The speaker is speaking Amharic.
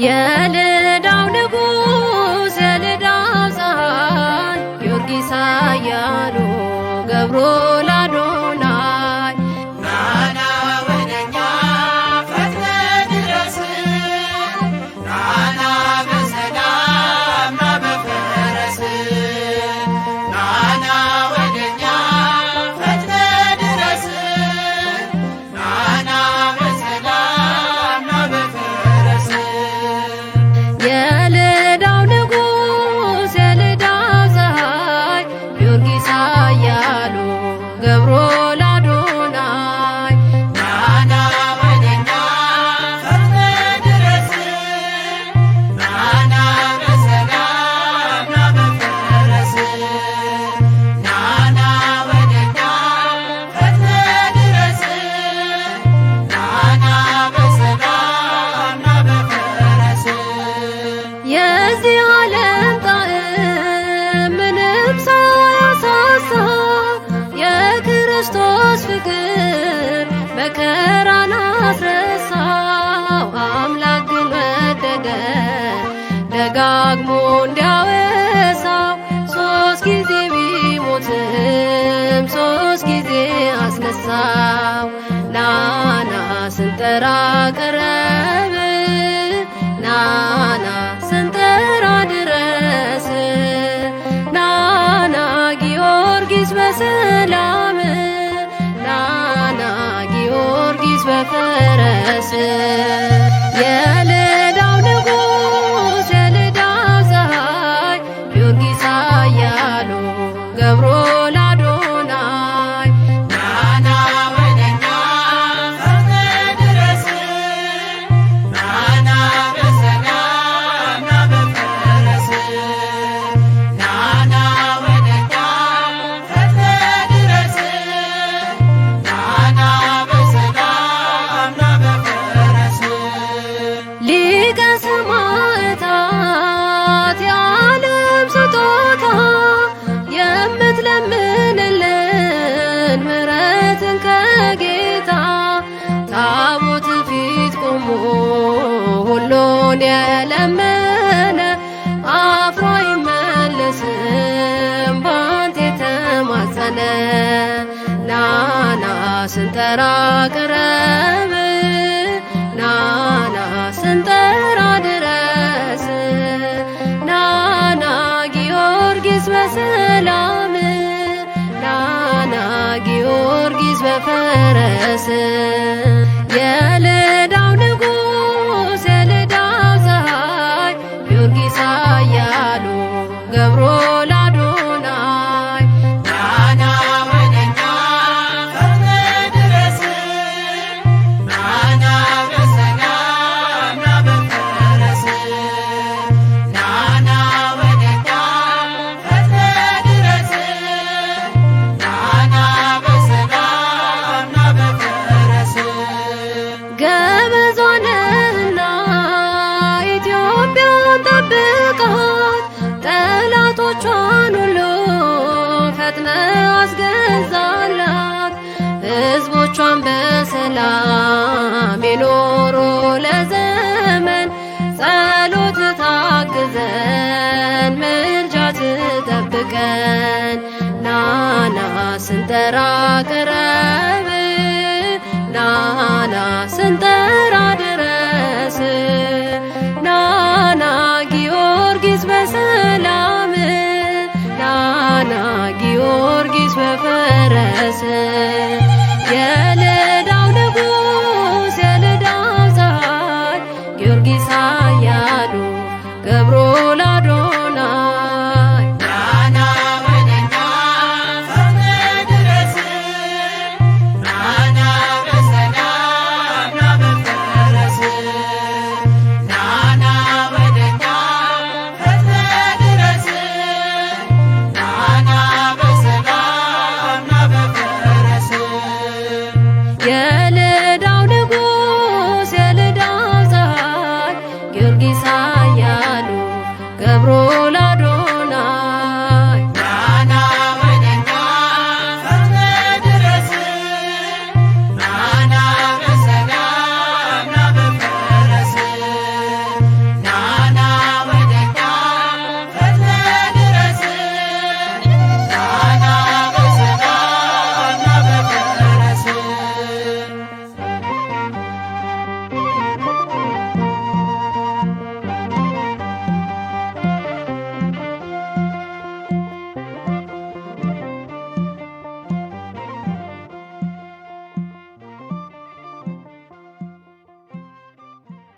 የልዳው ንጉሥ የልዳው ፀሐይ ጊዮርጊስ ኃያሉ ገብሮ ለአዶናይ ናና ወደኛ ፈጥነህ ድረስ ናና በሰላም ና በፈረስ ናና ወደኛ ፈጥነህ ድረስ ናና በሰላም ና በፈረስ የልዳው ንጉሥ የልዳው ፀሐይ ጊዮርጊስ ኃያሉ ገብሮ ለአዶናይ ናና ወደኛ ፈጥነህ ድረስ ናና በሰላም ና በፈረስ ናና ወደኛ ፈጥነህ ድረስ ናና በሰላም ና በፈረስ የዚህ ዓለም ጣዕም ምንም ሳያሳሳ የክርስቶስ ፍቅር መከራን አስረሳው። አምላክ ግን ወደደ ደጋግሞ እንዲያወሳው ሶስት ጊዜ ቢሞትም ሶስት ጊዜ አስነሳው። ናና ስንጠራ ቀረብ ናና ስንጠራ ድረስ ናና ጊዮርጊስ በሰላም ናና ጊዮርጊስ በፈረስ የልዳው ንጉሥ የልዳው ፀሐይ ጊዮርጊስ ኃያሉ ገብሮ ለአዶናይ ናና ወደኛ ፈጥነህ ድረስ ናና በሰላም ና በፈረስ ናና ወደኛ ፈጥነህ ድረስ ናና በሰላም ና በፈረስ ሊቀ ሰማዕታት የዓለም ስጦታ የምትለምንልን ምሕረትን ከጌታ ታቦት ፊት ቆሞ ሁሉን የለመነ አፍሮ አይመለስም ባንተ የተማጸነ ናና ስንጠራ ቅረብ ናና ስንጠራ ድረስ ናና ጊዮርጊስ በሰላም ናና ጊዮርጊስ በፈረስ የልዳው ንጉሥ የልዳው ፀሐይ ጊዮርጊስ ኃያሉ ገብሮ ለአዶናይ ናና ወደኛ ፈጥነህ ድረስ ናና በሰላም ና በፈረስ ናና ወደኛ ፈጥነህ ድረስ ናና በሰላም ና በፈረስ ገበዟ ነህና ኢትዮጵያን ጠብቃት ጠላቶቿን ሁሉ ፈጥነ አስገዛላት ሕዝቦቿን በሰላም የኖሩ ለዘመን ጸሎት ታግዘን ምልጃ ትጠብቀን ናና ስንጠራ ቅረብ ናና ስንጠራ